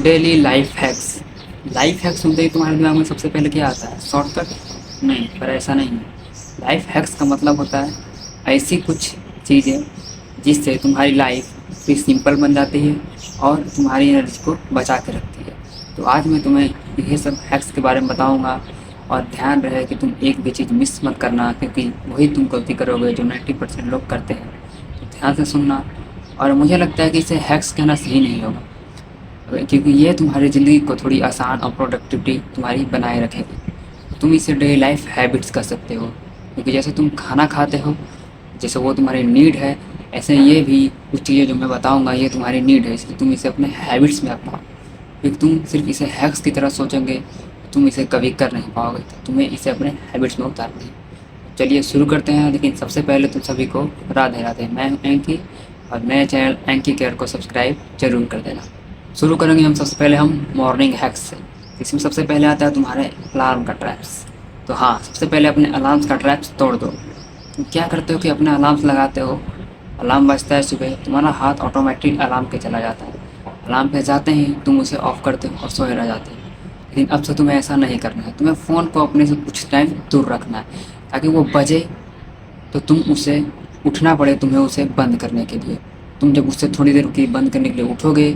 Daily life hacks सुनते ही तुम्हारे दिमाग में सबसे पहले क्या आता है? शॉर्टकट? नहीं, पर ऐसा नहीं है। लाइफ हैक्स का मतलब होता है ऐसी कुछ चीज़ें जिससे तुम्हारी लाइफ भी सिंपल बन जाती है और तुम्हारी एनर्जी को बचा के रखती है। तो आज मैं तुम्हें ये सब हैक्स के बारे में बताऊंगा और ध्यान रहे कि तुम एक भी चीज़ मिस मत करना, क्योंकि वही तुम गलती करोगे जो 90% लोग करते हैं। तो ध्यान से सुनना। और मुझे लगता है कि इसे हैक्स कहना सही नहीं होगा, क्योंकि ये तुम्हारी ज़िंदगी को थोड़ी आसान और प्रोडक्टिविटी तुम्हारी बनाए रखेगी। तुम इसे डेली लाइफ हैबिट्स कर सकते हो, क्योंकि जैसे तुम खाना खाते हो, जैसे वो तुम्हारी नीड है, ऐसे ये भी कुछ चीज़ें जो मैं बताऊंगा ये तुम्हारी नीड है, इसलिए तुम इसे अपने हैबिट्स में अपनाओ। क्योंकि तुम सिर्फ इसे हैक्स की तरह सोचोगे, तुम इसे कभी कर नहीं पाओगे। तो तुम्हें इसे अपने हैबिट्स में उतारना है। चलिए शुरू करते हैं। लेकिन सबसे पहले तुम सभी को राधे राधे। मैं हूं एंकी और नए चैनल एंकी केयर को सब्सक्राइब जरूर कर देना। शुरू करेंगे हम सबसे पहले मॉर्निंग हैक्स से। इसमें सबसे पहले आता है तुम्हारे अलार्म का ट्रैप्स। तो हाँ, सबसे पहले अपने अलार्म्स का ट्रैप्स तोड़ दो। तुम क्या करते हो कि अपने अलार्म्स लगाते हो, अलार्म बजता है सुबह, तुम्हारा हाथ ऑटोमेटिक अलार्म पे चला जाता है। अलार्म पे जाते ही तुम उसे ऑफ़ करते हो और सोए रह जाते हो। लेकिन अब से तुम्हें ऐसा नहीं करना है। तुम्हें फ़ोन को अपने से कुछ टाइम दूर रखना है, ताकि वो बजे तो तुम उसे उठना पड़े तुम्हें उसे बंद करने के लिए। तुम जब उससे थोड़ी देर की बंद करने के लिए उठोगे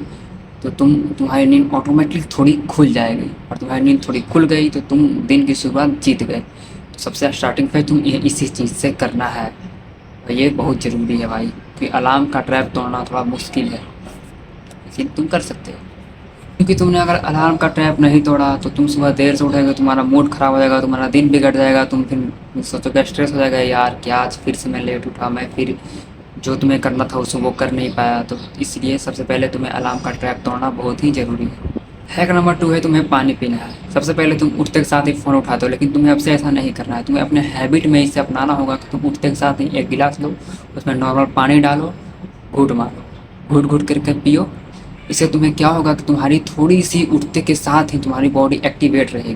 तो तुम्हारी नींद ऑटोमेटिक थोड़ी खुल जाएगी, और तुम्हारी नींद थोड़ी खुल गई तो तुम दिन की शुरुआत जीत गए। तो सबसे स्टार्टिंग पे तुम इसी चीज़ से करना है, और ये बहुत ज़रूरी है भाई, क्योंकि अलार्म का ट्रैप तोड़ना थोड़ा मुश्किल है, लेकिन तुम कर सकते हो। क्योंकि तुमने अगर अलार्म का ट्रैप नहीं तोड़ा तो तुम सुबह देर से उठोगे, तुम्हारा मूड ख़राब हो जाएगा, तुम्हारा दिन बिगड़ जाएगा। तुम फिर सोचोगे, स्ट्रेस हो जाएगा, यार क्या आज फिर से मैं लेट उठा, मैं फिर जो तुम्हें करना था उसे वो कर नहीं पाया। तो इसलिए सबसे पहले तुम्हें अलार्म का ट्रैप तोड़ना बहुत ही ज़रूरी है। हैक नंबर 2 है तुम्हें पानी पीना है। सबसे पहले तुम उठते के साथ ही फ़ोन उठाते हो, लेकिन तुम्हें अब से ऐसा नहीं करना है। तुम्हें अपने हैबिट में इसे अपनाना होगा कि तुम उठते के साथ ही एक गिलास लो, उसमें नॉर्मल पानी डालो, घूंट मारो, घूंट घूंट करके पियो। इससे तुम्हें क्या होगा कि तुम्हारी थोड़ी सी उठते के साथ ही तुम्हारी बॉडी एक्टिवेट रहेगी।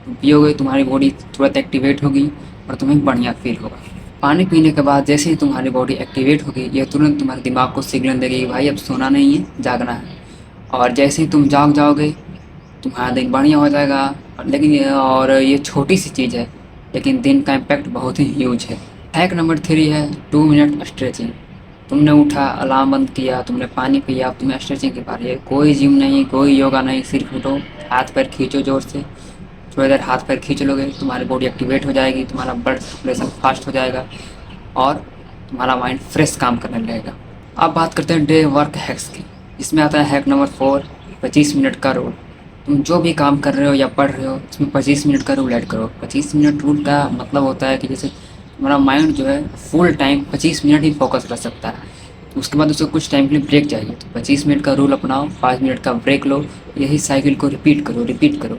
तुम पियोगे, तुम्हारी बॉडी तुरंत एक्टिवेट होगी और तुम्हें बढ़िया फील होगा। पानी पीने के बाद जैसे ही तुम्हारी बॉडी एक्टिवेट होगी, यह तुरंत तुम्हारे दिमाग को सिग्नल देगी कि भाई अब सोना नहीं है, जागना है। और जैसे ही तुम जाग जाओगे, तुम्हारा दिन बढ़िया हो जाएगा। लेकिन ये छोटी सी चीज़ है, लेकिन दिन का इम्पैक्ट बहुत ही ह्यूज है। हैक नंबर 3 है 2 मिनट स्ट्रेचिंग। तुमने उठा, अलार्म बंद किया, तुमने पानी पिया, अब तुम्हें स्ट्रेचिंग की बारी है। कोई जिम नहीं, कोई योगा नहीं, सिर्फ उठो, हाथ पैर खींचो ज़ोर से। थोड़ी देर हाथ पैर खींच लोगे, तुम्हारी बॉडी एक्टिवेट हो जाएगी, तुम्हारा ब्लड सर्कुलेशन फास्ट हो जाएगा और तुम्हारा माइंड फ्रेश काम करने लगेगा। अब बात करते हैं डे वर्क हैक्स की। इसमें आता है हैक नंबर 4 25 मिनट का रूल। तुम जो भी काम कर रहे हो या पढ़ रहे हो, इसमें 25 मिनट का रूल ऐड करो। 25 मिनट रूल का मतलब होता है कि जैसे तुम्हारा माइंड जो है फुल टाइम 25 मिनट ही फोकस कर सकता है, तो उसके बाद उसे कुछ टाइम के लिए ब्रेक चाहिए। तो 25 मिनट का रूल अपनाओ, 5 मिनट का ब्रेक लो। यही साइकिल को रिपीट करो।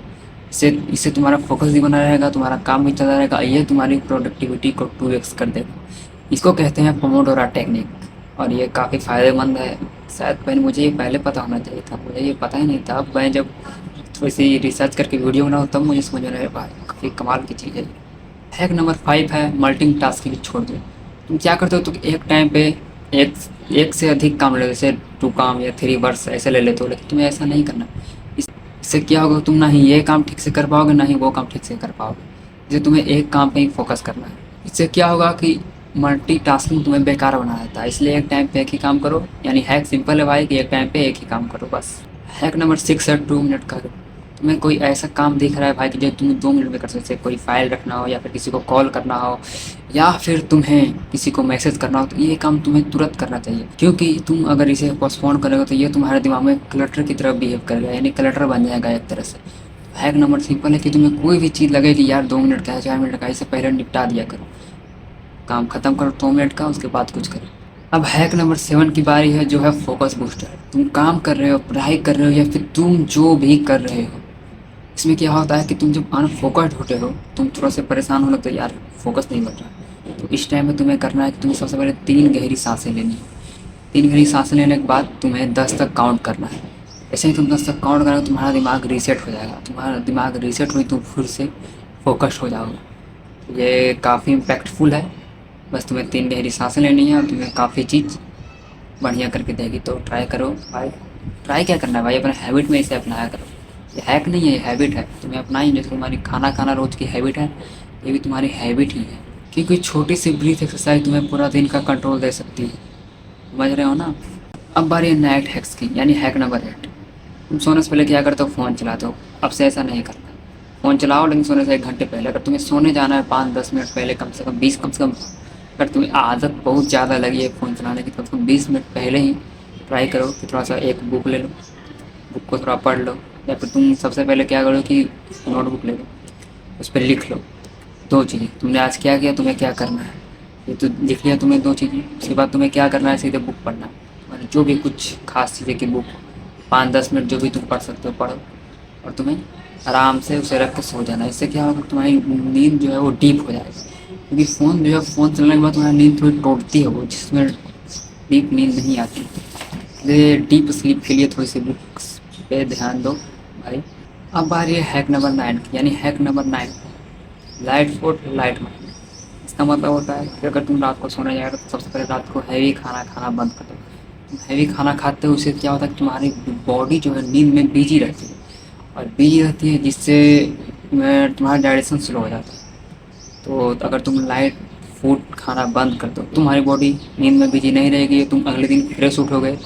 इससे इससे तुम्हारा फोकस भी बना रहेगा, तुम्हारा काम भी चलता रहेगा। ये तुम्हारी प्रोडक्टिविटी को 2x कर देगा। इसको कहते हैं पोमोडोरा टेक्निक, और ये काफ़ी फ़ायदेमंद है। शायद पहले मुझे ये पहले पता होना चाहिए था, मुझे ये पता ही नहीं था। अब मैं जब थोड़ी सी रिसर्च करके वीडियो बनाऊँ तब मुझे समझ में आया, भाई काफ़ी कमाल की चीज़ है। हैक नंबर 5 है मल्टी टास्किंग छोड़ दो। तुम क्या करते हो, तुम एक टाइम पे एक एक से अधिक काम ले, जैसे 2 काम या 3 वर्स ऐसे ले लेते हो, लेकिन तुम्हें ऐसा नहीं करना। इससे क्या होगा, तुम ना ही ये काम ठीक से कर पाओगे, ना ही वो काम ठीक से कर पाओगे। इसलिए तुम्हें एक काम पे ही फोकस करना है। इससे क्या होगा कि मल्टीटास्किंग तुम्हें बेकार बना देता है। इसलिए एक टाइम पे एक ही काम करो। यानी हैक सिंपल है भाई कि एक टाइम पे एक ही काम करो बस। हैक नंबर 6 है 2 मिनट का। तुम्हें कोई ऐसा काम दिख रहा है भाई कि जो तुम 2 मिनट में कर सकते, कोई फाइल रखना हो या फिर किसी को कॉल करना हो या फिर तुम्हें किसी को मैसेज करना हो, तो ये काम तुम्हें तुरंत करना चाहिए। क्योंकि तुम अगर इसे पोस्टपोन करोगे तो ये तुम्हारे दिमाग में क्लटर की तरह बिहेव करेगा, यानी क्लटर बन जाएगा एक तरह से। हैक नंबर सिंपल है कि तुम्हें कोई भी चीज़ लगे कि यार 2 मिनट का है, 4 मिनट का, इसे पहले निपटा दिया करो। काम ख़त्म करो 2 मिनट का, उसके बाद कुछ करो। अब हैक नंबर 7 की बारी है, जो है फोकस बूस्टर। तुम काम कर रहे हो, पढ़ाई कर रहे हो या फिर तुम जो भी कर रहे हो, इसमें क्या होता है कि तुम जब अनफोकस्ड होते हो, तुम थोड़ा से परेशान हो लगते हो, यार फोकस नहीं बन रहा। तो इस टाइम में तुम्हें करना है कि तुम्हें सबसे पहले 3 गहरी सांसें लेनी है। 3 गहरी सांसें लेने के बाद तुम्हें 10 तक काउंट करना है। ऐसे ही तुम 10 तक काउंट करोगे, तुम्हारा दिमाग रीसेट हो जाएगा। तुम्हारा दिमाग रीसेट हुई, तुम फिर से फोकस्ड हो जाओगे। ये काफ़ी इम्पैक्टफुल है। बस तुम्हें 3 गहरी सांसें लेनी है और तुम्हें काफ़ी चीज़ बढ़िया करके देगी। तो ट्राई करो भाई, ट्राई ट्राई क्या करना है भाई, अपने हैबिट में इसे अपनाया करो। ये हैक नहीं है, ये हैबिट है, तुम्हें अपनाई। जैसे तुम्हारी खाना खाना रोज़ की हैबिट है, ये भी तुम्हारी हैबिट ही है। क्योंकि छोटी सी ब्रीथ एक्सरसाइज तुम्हें पूरा दिन का कंट्रोल दे सकती है, समझ रहे हो ना। अब बारी है नाइट हैक्स की, यानी हैक नंबर 8। तुम सोने से पहले क्या करते हो, फ़ोन चलाते हो। अब से ऐसा नहीं करना। फ़ोन चलाओ लेकिन सोने से 1 घंटे पहले। अगर तुम्हें सोने जाना है 5-10 मिनट पहले, कम से कम 20, कम से कम। अगर तुम्हें आदत बहुत ज़्यादा लगी है फ़ोन चलाने की, तो तुम 20 मिनट पहले ही ट्राई करो कि थोड़ा सा एक बुक ले लो, बुक को थोड़ा पढ़ लो। या फिर तुम सबसे पहले क्या करो कि नोटबुक ले लो, उस पर लिख लो 2 चीज़ें तुमने आज क्या किया, तुम्हें क्या करना है। ये तो लिख लिया तुमने 2 चीज़ें। उसके बाद तुम्हें क्या करना है, सीधे बुक पढ़ना है। और जो भी कुछ खास चीज़ें की बुक, 5-10 मिनट जो भी तुम पढ़ सकते हो पढ़ो, और तुम्हें आराम से उसे रख के सो जाना। इससे क्या होगा, तुम्हारी नींद जो है वो डीप हो जाएगी। क्योंकि फ़ोन जो है, फ़ोन चलाने के बाद तुम्हारी नींद थोड़ी टूटती है, वो जिसमें डीप नींद नहीं आती। इसलिए डीप स्लीप के लिए थोड़ी सी बुक्स पे ध्यान दो भाई। अब बारी है हैक नंबर 9 की, यानी hack number 9, light food light mind. इसका मतलब होता है कि अगर तुम रात को सोने जाएगा तो सबसे पहले रात को हैवी खाना खाना बंद कर दो। तुम हैवी खाना खाते हो, उससे क्या होता है कि तुम्हारी बॉडी जो है नींद में बिजी रहती है, और बिजी रहती है जिससे तुम्हारा डाइजेशन स्लो हो जाता है। तो अगर तुम लाइट फूड खाना बंद कर दो, तुम्हारी बॉडी नींद में बिजी नहीं रहेगी, तुम अगले दिन फ्रेश उठोगे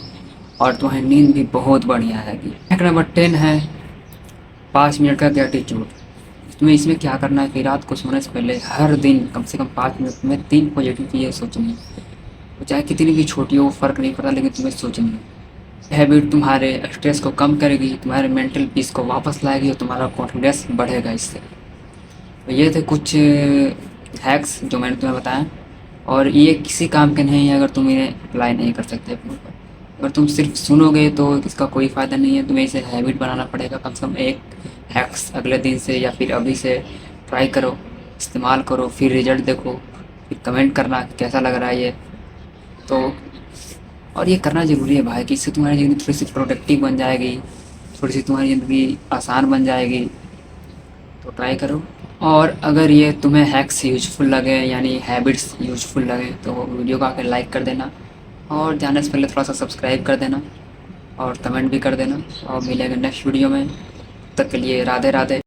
और तुम्हारी नींद भी बहुत बढ़िया आएगी। हैक नंबर 10 है 5 मिनट का ग्रेटिट्यूड। तुम्हें इसमें क्या करना है कि रात को सोने से पहले हर दिन कम से कम 5 मिनट में 3 पॉजिटिव चीज़ें सोचनी है। वो चाहे कितनी भी छोटी हो, वो फ़र्क नहीं पड़ता, लेकिन तुम्हें सोचनी है। हैबिट तुम्हारे स्ट्रेस को कम करेगी, तुम्हारे मेंटल पीस को वापस लाएगी, और तुम्हारा कॉन्फिडेंस बढ़ेगा इससे। तो ये थे कुछ हैक्स जो मैंने तुम्हें बताया, और ये किसी काम के नहीं है अगर तुम इन्हें अप्लाई नहीं कर सकते अपने ऊपर। अगर तुम सिर्फ सुनोगे तो इसका कोई फ़ायदा नहीं है, तुम्हें इसे हैबिट बनाना पड़ेगा। कम से कम एक हैक्स अगले दिन से या फिर अभी से ट्राई करो, इस्तेमाल करो, फिर रिजल्ट देखो, फिर कमेंट करना कि कैसा लग रहा है ये। तो और ये करना ज़रूरी है भाई, कि इससे तुम्हारी ज़िंदगी थोड़ी सी प्रोडक्टिव बन जाएगी, थोड़ी सी तुम्हारी ज़िंदगी आसान बन जाएगी। तो ट्राई करो। और अगर ये तुम्हें हैक्स यूजफुल लगे, यानी हैबिट्स यूजफुल लगे, तो वीडियो को आकर लाइक कर देना, और जाने से पहले थोड़ा सा सब्सक्राइब कर देना, और कमेंट भी कर देना। और मिलेंगे नेक्स्ट वीडियो में, तब तक के लिए राधे राधे।